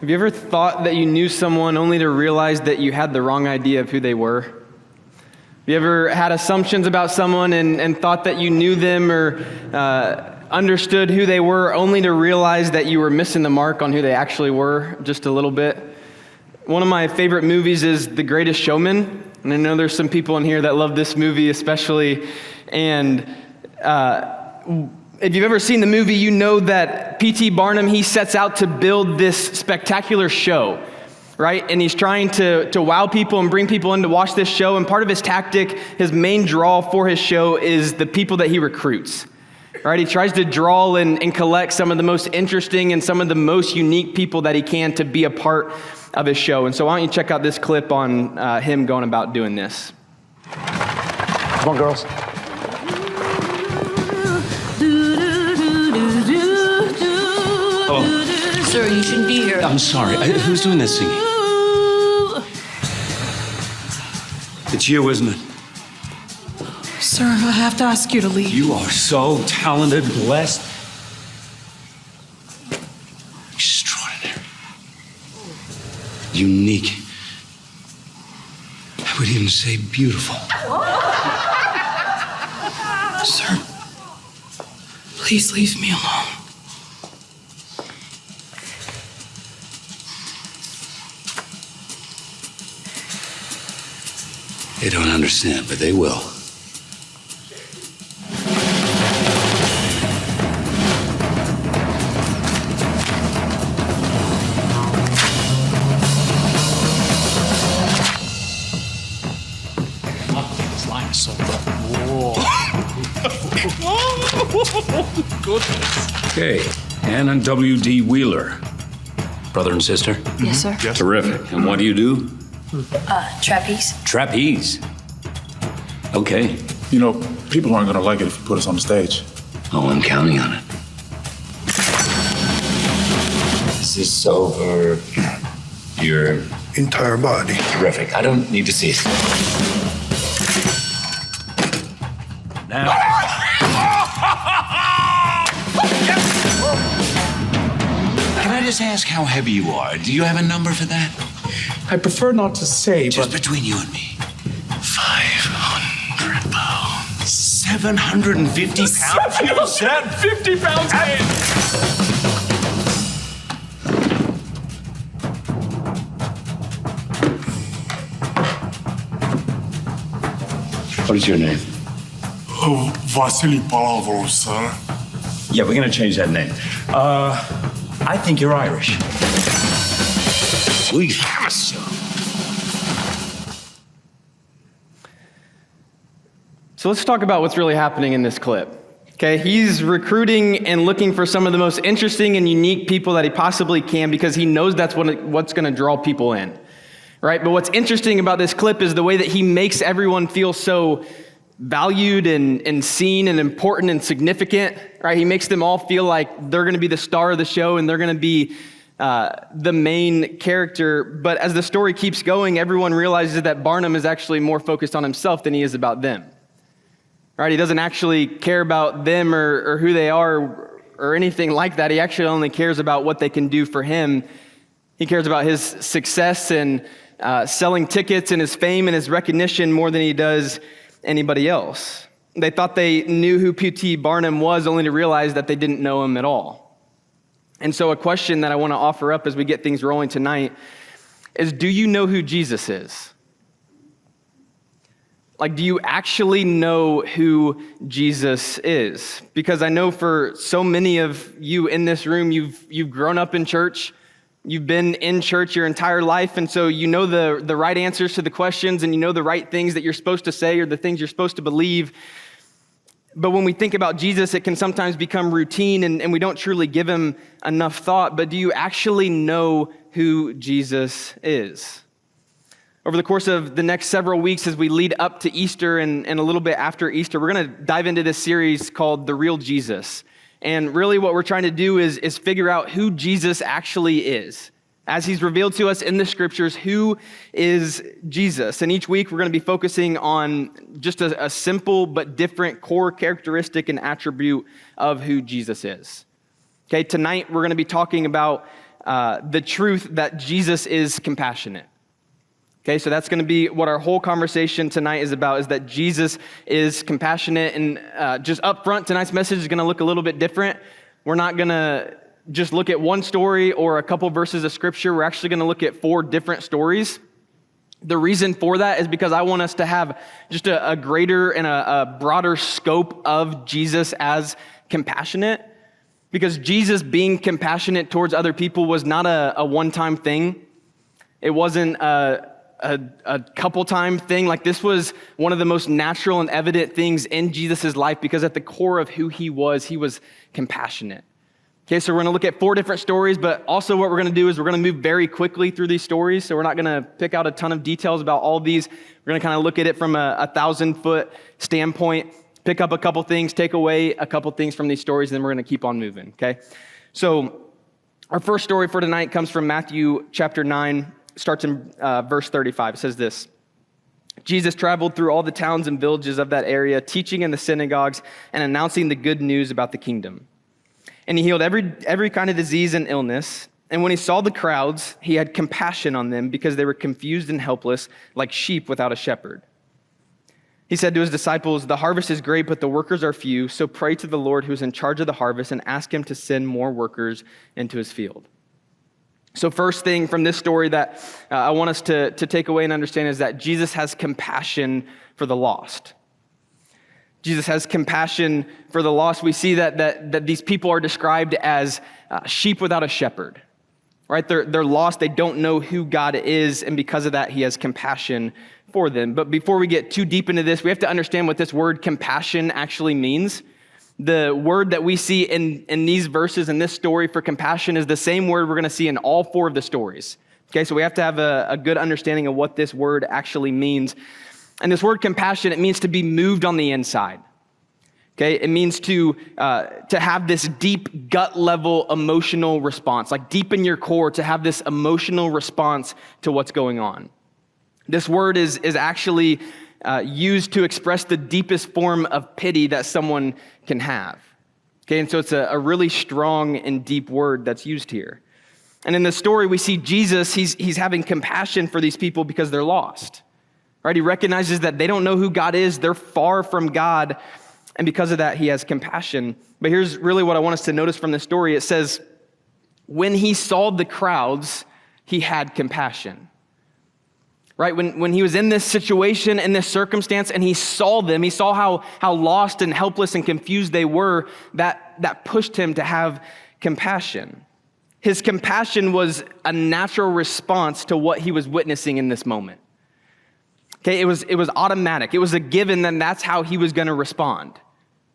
Have you ever thought that you knew someone only to realize that you had the wrong idea of who they were? Have you ever had assumptions about someone and thought that you knew them or understood who they were only to realize that you were missing the mark on who they actually were just a little bit? One of my favorite movies is The Greatest Showman, and I know there's some people in here that love this movie especially, and if you've ever seen the movie, you know that P.T. Barnum, he sets out to build this spectacular show, right? And he's trying to wow people and bring people in to watch this show. And part of his tactic, his main draw for his show is the people that he recruits, right? He tries to draw and collect some of the most interesting and some of the most unique people that he can to be a part of his show. And so why don't you check out this clip on him going about doing this. Come on, girls. Oh. Sir, you shouldn't be here. I'm sorry. Who's doing this singing? It's you, isn't it? Sir, I have to ask you to leave. You are so talented, blessed. Extraordinary. Unique. I would even say beautiful. Sir, please leave me alone. They don't understand, but they will. This line is so good. Goodness. Okay, Ann and W.D. Wheeler. Brother and sister? Yes, sir. Yes. Terrific. And what do you do? Trapeze. Trapeze. Okay. You know, people aren't going to like it if you put us on the stage. Oh, I'm counting on it. Is this over your entire body? Terrific. I don't need to see it. Now. Can I just ask how heavy you are? Do you have a number for that? I prefer not to say, Just but... between you and me. 500 pounds. 750 pounds? You said 50 pounds, man! What is your name? Oh, Vasily Palavro, sir. Yeah, we're gonna change that name. I think you're Irish. We have a show. So let's talk about what's really happening in this clip. Okay, he's recruiting and looking for some of the most interesting and unique people that he possibly can because he knows that's what's going to draw people in, right? But what's interesting about this clip is the way that he makes everyone feel so valued and seen and important and significant, right? He makes them all feel like they're going to be the star of the show and they're going to be the main character. But as the story keeps going, everyone realizes that Barnum is actually more focused on himself than he is about them. Right? He doesn't actually care about them or who they are or anything like that. He actually only cares about what they can do for him. He cares about his success and selling tickets and his fame and his recognition more than he does anybody else. They thought they knew who P.T. Barnum was only to realize that they didn't know him at all. And so a question that I want to offer up as we get things rolling tonight is, do you know who Jesus is? Like, do you actually know who Jesus is? Because I know for so many of you in this room, you've grown up in church, you've been in church your entire life, and so you know the right answers to the questions, and you know the right things that you're supposed to say or the things you're supposed to believe. But when we think about Jesus, it can sometimes become routine, and we don't truly give him enough thought. But do you actually know who Jesus is? Over the course of the next several weeks as we lead up to Easter and a little bit after Easter, we're going to dive into this series called The Real Jesus. And really what we're trying to do is figure out who Jesus actually is. As he's revealed to us in the scriptures, who is Jesus? And each week we're going to be focusing on just a simple but different core characteristic and attribute of who Jesus is. Okay, tonight we're going to be talking about the truth that Jesus is compassionate. Okay, so that's going to be what our whole conversation tonight is about, is that Jesus is compassionate. And just up front, tonight's message is going to look a little bit different. We're not going to just look at one story or a couple verses of scripture. We're actually going to look at 4 different stories. The reason for that is because I want us to have just a greater and a broader scope of Jesus as compassionate. Because Jesus being compassionate towards other people was not a one-time thing. It wasn't a couple-time thing. Like, this was one of the most natural and evident things in Jesus' life, because at the core of who he was compassionate. Okay, so we're going to look at 4 different stories, but also what we're going to do is we're going to move very quickly through these stories. So we're not going to pick out a ton of details about all of these. We're going to kind of look at it from a 1,000-foot standpoint, pick up a couple things, take away a couple things from these stories, and then we're going to keep on moving, okay? So our first story for tonight comes from Matthew chapter 9, starts in verse 35. It says this: Jesus traveled through all the towns and villages of that area, teaching in the synagogues and announcing the good news about the kingdom. And he healed every kind of disease and illness. And when he saw the crowds, he had compassion on them because they were confused and helpless, like sheep without a shepherd. He said to his disciples, "The harvest is great, but the workers are few. So pray to the Lord who is in charge of the harvest and ask him to send more workers into his field." So first thing from this story that I want us to take away and understand is that Jesus has compassion for the lost. Jesus has compassion for the lost. We see that these people are described as sheep without a shepherd, right? They're lost. They don't know who God is, and because of that, he has compassion for them. But before we get too deep into this, we have to understand what this word compassion actually means. The word that we see in these verses, in this story for compassion, is the same word we're going to see in all 4 of the stories. Okay, so we have to have a good understanding of what this word actually means. And this word compassion, it means to be moved on the inside. Okay, it means to have this deep gut level emotional response, like deep in your core, to have this emotional response to what's going on. This word is actually used to express the deepest form of pity that someone can have. Okay, and so it's a really strong and deep word that's used here. And in the story, we see Jesus, he's having compassion for these people because they're lost. Right? He recognizes that they don't know who God is, they're far from God, and because of that, he has compassion. But here's really what I want us to notice from this story. It says, when he saw the crowds, he had compassion. Right? When he was in this situation, in this circumstance, and he saw them, he saw how lost and helpless and confused they were, that pushed him to have compassion. His compassion was a natural response to what he was witnessing in this moment. Okay, it was automatic. It was a given that that's how he was going to respond.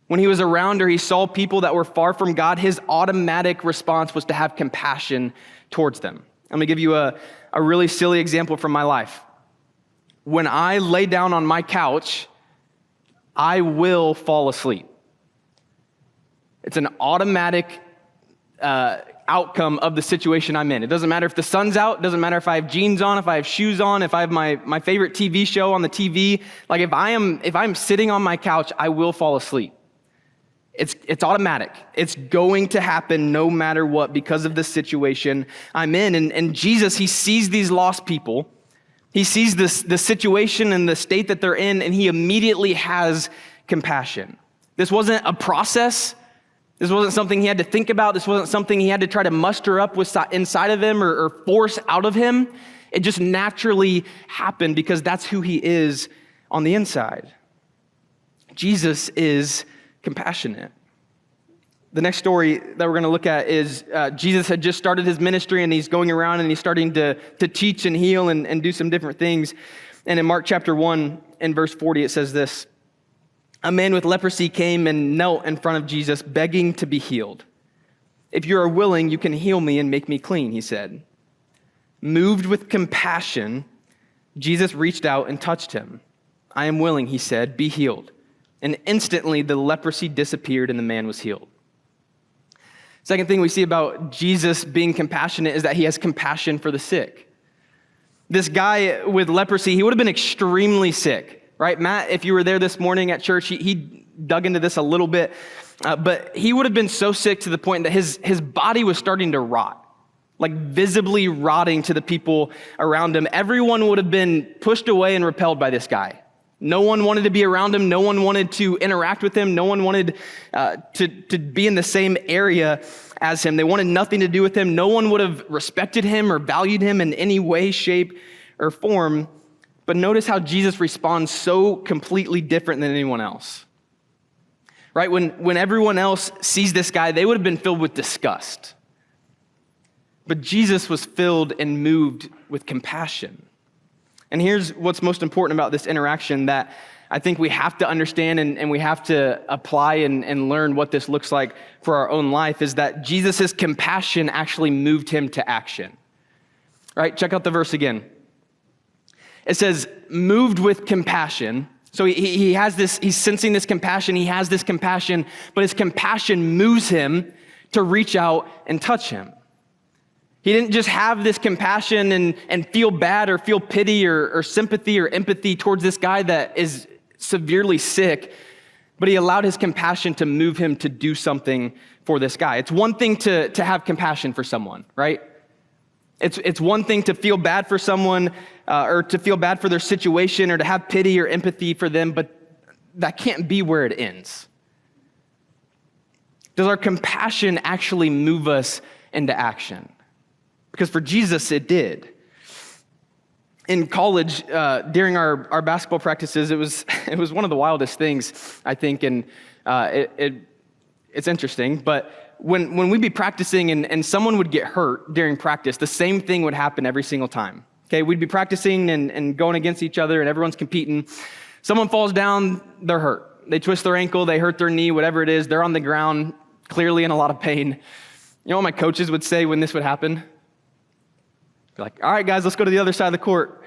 When he was around or he saw people that were far from God, his automatic response was to have compassion towards them. I'm going to give you a really silly example from my life. When I lay down on my couch, I will fall asleep. It's an automatic outcome of the situation I'm in. It doesn't matter if the sun's out, it doesn't matter if I have jeans on, if I have shoes on, if I have my favorite TV show on the TV. Like if I'm sitting on my couch, I will fall asleep. It's automatic. It's going to happen no matter what because of the situation I'm in. And Jesus, he sees these lost people. He sees the situation and the state that they're in, and he immediately has compassion. This wasn't a process. This wasn't something he had to think about. This wasn't something he had to try to muster up inside of him or force out of him. It just naturally happened because that's who he is on the inside. Jesus is compassionate. The next story that we're going to look at is Jesus had just started his ministry, and he's going around and he's starting to teach and heal and do some different things. And in Mark chapter 1 and verse 40, it says this: "A man with leprosy came and knelt in front of Jesus, begging to be healed. 'If you are willing, you can heal me and make me clean,' he said. Moved with compassion, Jesus reached out and touched him. 'I am willing,' he said, 'be healed.' And instantly the leprosy disappeared and the man was healed." Second thing we see about Jesus being compassionate is that he has compassion for the sick. This guy with leprosy, he would have been extremely sick, right? Matt, if you were there this morning at church, he dug into this a little bit, but he would have been so sick to the point that his body was starting to rot. like visibly rotting to the people around him. Everyone would have been pushed away and repelled by this guy. No one wanted to be around him. No one wanted to interact with him. No one wanted to be in the same area as him. They wanted nothing to do with him. No one would have respected him or valued him in any way, shape, or form. But notice how Jesus responds so completely different than anyone else. Right? When everyone else sees this guy, they would have been filled with disgust. But Jesus was filled and moved with compassion. And here's what's most important about this interaction that I think we have to understand and we have to apply and learn what this looks like for our own life, is that Jesus' compassion actually moved him to action. Right? Check out the verse again. It says, moved with compassion. So he has this, he's sensing this compassion, he has this compassion, but his compassion moves him to reach out and touch him. He didn't just have this compassion and feel bad or feel pity or sympathy or empathy towards this guy that is severely sick, but he allowed his compassion to move him to do something for this guy. It's one thing to have compassion for someone, right? It's one thing to feel bad for someone or to feel bad for their situation or to have pity or empathy for them, but that can't be where it ends. Does our compassion actually move us into action? Because for Jesus, it did. In college, during our basketball practices, it was one of the wildest things, I think, and it's interesting. But when we'd be practicing and someone would get hurt during practice, the same thing would happen every single time. Okay, we'd be practicing and going against each other, and everyone's competing. Someone falls down, they're hurt. They twist their ankle, they hurt their knee, whatever it is. They're on the ground, clearly in a lot of pain. You know what my coaches would say when this would happen? They're like, all right, guys, let's go to the other side of the court.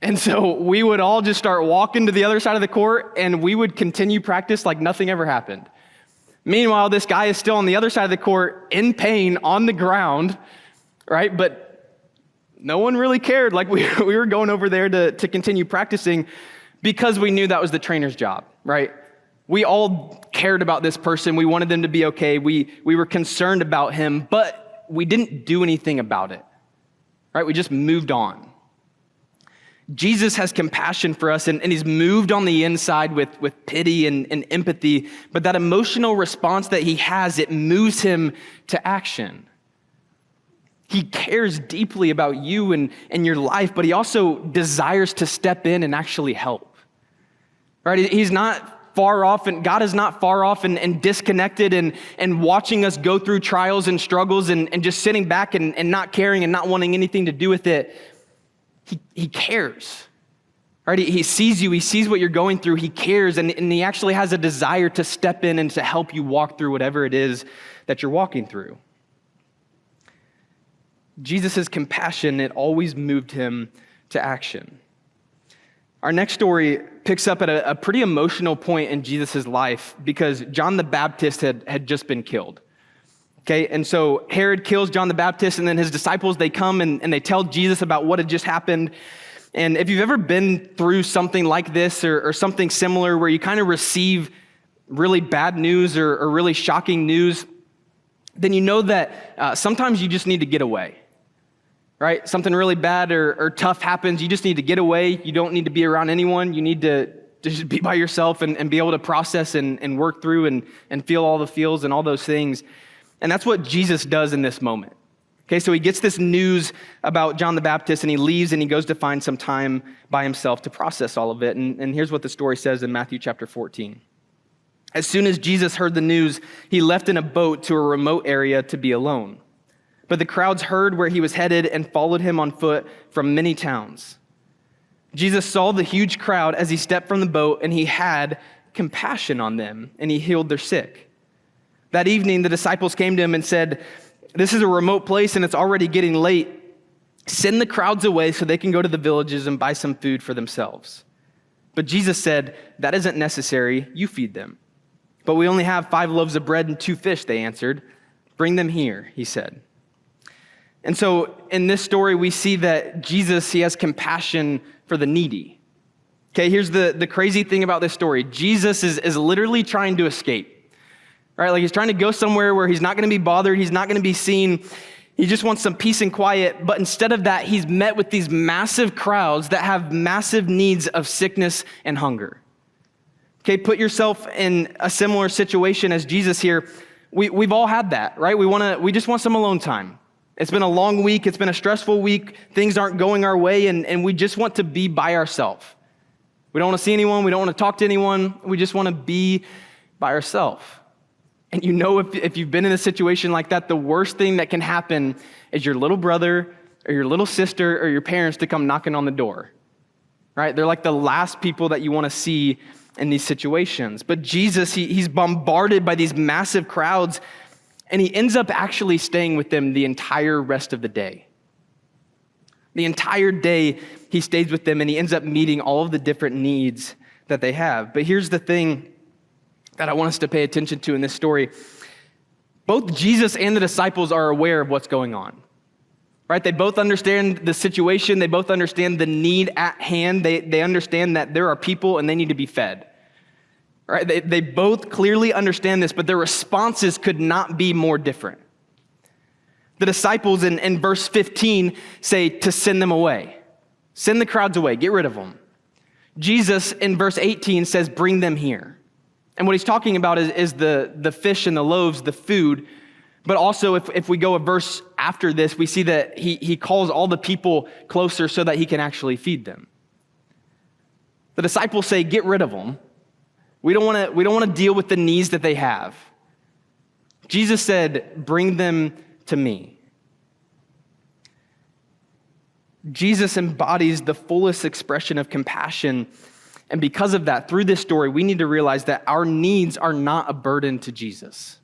And so we would all just start walking to the other side of the court, and we would continue practice like nothing ever happened. Meanwhile, this guy is still on the other side of the court in pain on the ground, right? But no one really cared. Like we were going over there to continue practicing because we knew that was the trainer's job, right? We all cared about this person. We wanted them to be okay. We were concerned about him, but we didn't do anything about it. Right? We just moved on. Jesus has compassion for us, and he's moved on the inside with pity and empathy, but that emotional response that he has, it moves him to action. He cares deeply about you and your life, but he also desires to step in and actually help. Right? He's not far off, and God is not far off and disconnected and watching us go through trials and struggles and just sitting back and not caring and not wanting anything to do with it. He cares, right? He sees you, he sees what you're going through, he cares, and he actually has a desire to step in and to help you walk through whatever it is that you're walking through. Jesus' compassion, it always moved him to action. Our next story picks up at a pretty emotional point in Jesus' life because John the Baptist had just been killed. Okay, and so Herod kills John the Baptist, and then his disciples, they come and they tell Jesus about what had just happened. And if you've ever been through something like this or something similar where you kind of receive really bad news or really shocking news, then you know that sometimes you just need to get away. Right? Something really bad or tough happens. You just need to get away. You don't need to be around anyone. You need to just be by yourself and be able to process and work through and feel all the feels and all those things. And that's what Jesus does in this moment. Okay, so he gets this news about John the Baptist and he leaves and he goes to find some time by himself to process all of it. And here's what the story says in Matthew chapter 14. As soon as Jesus heard the news, he left in a boat to a remote area to be alone. But the crowds heard where he was headed and followed him on foot from many towns. Jesus saw the huge crowd as he stepped from the boat, and he had compassion on them, and he healed their sick. That evening, the disciples came to him and said, "This is a remote place, and it's already getting late. Send the crowds away so they can go to the villages and buy some food for themselves." But Jesus said, "That isn't necessary. You feed them." "But we only have 5 loaves of bread and 2 fish," they answered. "Bring them here," he said. And so in this story, we see that Jesus, he has compassion for the needy. Okay, here's the crazy thing about this story. Jesus is literally trying to escape. Right? Like he's trying to go somewhere where he's not going to be bothered. He's not going to be seen. He just wants some peace and quiet, but instead of that, he's met with these massive crowds that have massive needs of sickness and hunger. Okay, put yourself in a similar situation as Jesus here. We've all had that, right? We just want some alone time. It's been a long week. It's been a stressful week. Things aren't going our way, and we just want to be by ourselves. We don't want to see anyone. We don't want to talk to anyone. We just want to be by ourselves. And you know, if you've been in a situation like that, the worst thing that can happen is your little brother or your little sister or your parents to come knocking on the door, right? They're like the last people that you want to see in these situations. But Jesus, he's bombarded by these massive crowds, and he ends up actually staying with them the entire rest of the day. The entire day he stays with them, and he ends up meeting all of the different needs that they have. But here's the thing that I want us to pay attention to in this story. Both Jesus and the disciples are aware of what's going on, right? They both understand the situation. They both understand the need at hand. They understand that there are people and they need to be fed, right? They both clearly understand this, but their responses could not be more different. The disciples in verse 15 say to send them away. Send the crowds away, get rid of them. Jesus in verse 18 says, bring them here. And what he's talking about is the fish and the loaves, the food. But also, if we go a verse after this, we see that he calls all the people closer so that he can actually feed them. The disciples say, get rid of them. We don't want to deal with the needs that they have. Jesus said, bring them to me. Jesus embodies the fullest expression of compassion. And because of that, through this story, we need to realize that our needs are not a burden to Jesus.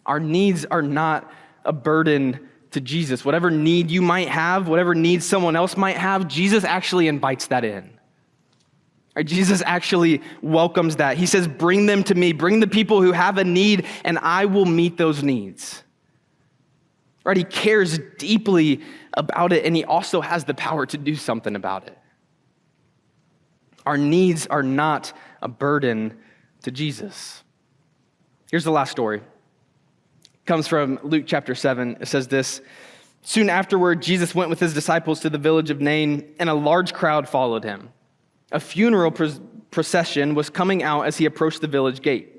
Our needs are not a burden to Jesus. Whatever need you might have, whatever need someone else might have, Jesus actually invites that in. Right? Jesus actually welcomes that. He says, bring them to me, bring the people who have a need, and I will meet those needs. Right? He cares deeply about it, and he also has the power to do something about it. Our needs are not a burden to Jesus. Here's the last story. It comes from Luke chapter 7. It says this: soon afterward, Jesus went with his disciples to the village of Nain, and a large crowd followed him. A funeral procession was coming out as he approached the village gate.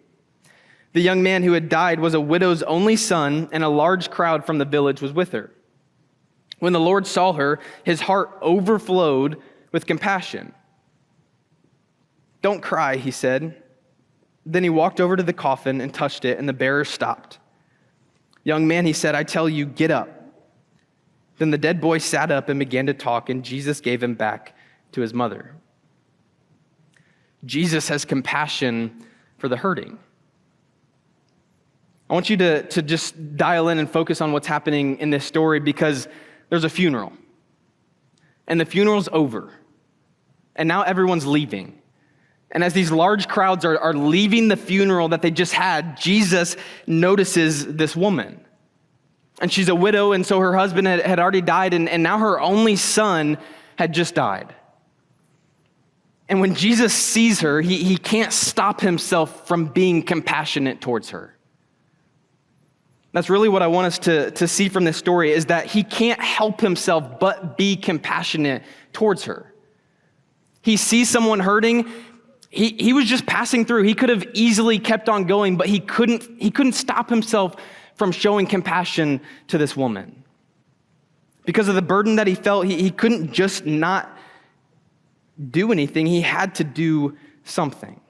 The young man who had died was a widow's only son, and a large crowd from the village was with her. When the Lord saw her, his heart overflowed with compassion. Don't cry, he said. Then he walked over to the coffin and touched it, and the bearer stopped. Young man, he said, I tell you, get up. Then the dead boy sat up and began to talk, and Jesus gave him back to his mother. Jesus has compassion for the hurting. I want you to just dial in and focus on what's happening in this story, because there's a funeral. And the funeral's over. And now everyone's leaving. And as these large crowds are leaving the funeral that they just had, Jesus notices this woman. And she's a widow, and so her husband had already died, and now her only son had just died. And when Jesus sees her, he can't stop himself from being compassionate towards her. That's really what I want us to see from this story, is that he can't help himself but be compassionate towards her. He sees someone hurting. He was just passing through. He could have easily kept on going, but he couldn't stop himself from showing compassion to this woman. Because of the burden that he felt, he couldn't just not do anything. He had to do something.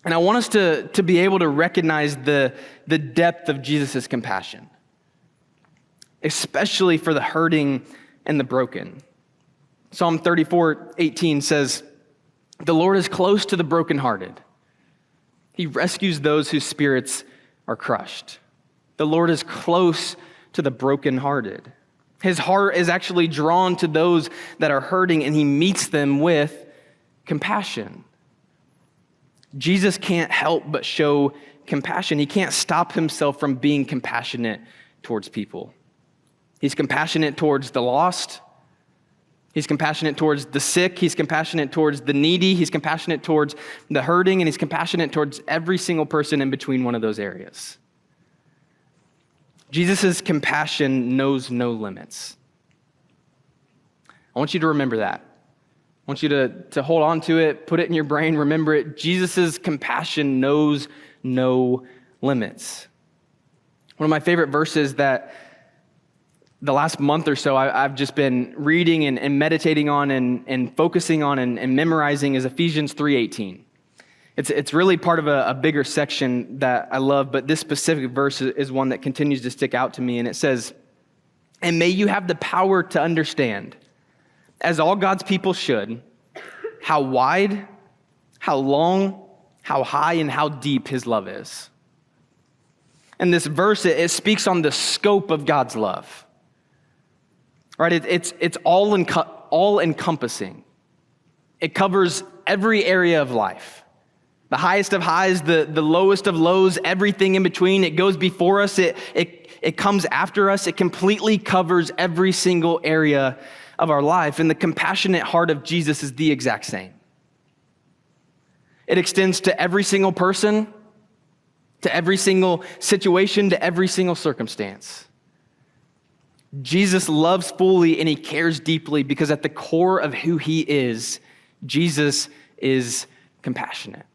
And I want us to be able to recognize the depth of Jesus' compassion, especially for the hurting and the broken. Psalm 34:18 says, the Lord is close to the brokenhearted. He rescues those whose spirits are crushed. The Lord is close to the brokenhearted. His heart is actually drawn to those that are hurting, and he meets them with compassion. Jesus can't help but show compassion. He can't stop himself from being compassionate towards people. He's compassionate towards the lost. He's compassionate towards the sick. He's compassionate towards the needy. He's compassionate towards the hurting, and he's compassionate towards every single person in between one of those areas. Jesus' compassion knows no limits. I want you to remember that. I want you to hold on to it, put it in your brain, remember it. Jesus' compassion knows no limits. One of my favorite verses that the last month or so I've just been reading and meditating on and focusing on and memorizing is Ephesians 3:18. It's really part of a bigger section that I love, but this specific verse is one that continues to stick out to me, and it says, "And may you have the power to understand, as all God's people should, how wide, how long, how high, and how deep his love is." And this verse, it speaks on the scope of God's love. Right? It's all encompassing. It covers every area of life. The highest of highs, the lowest of lows, everything in between. It goes before us. It comes after us. It completely covers every single area of our life. And the compassionate heart of Jesus is the exact same. It extends to every single person, to every single situation, to every single circumstance. Jesus loves fully and he cares deeply because at the core of who he is, Jesus is compassionate.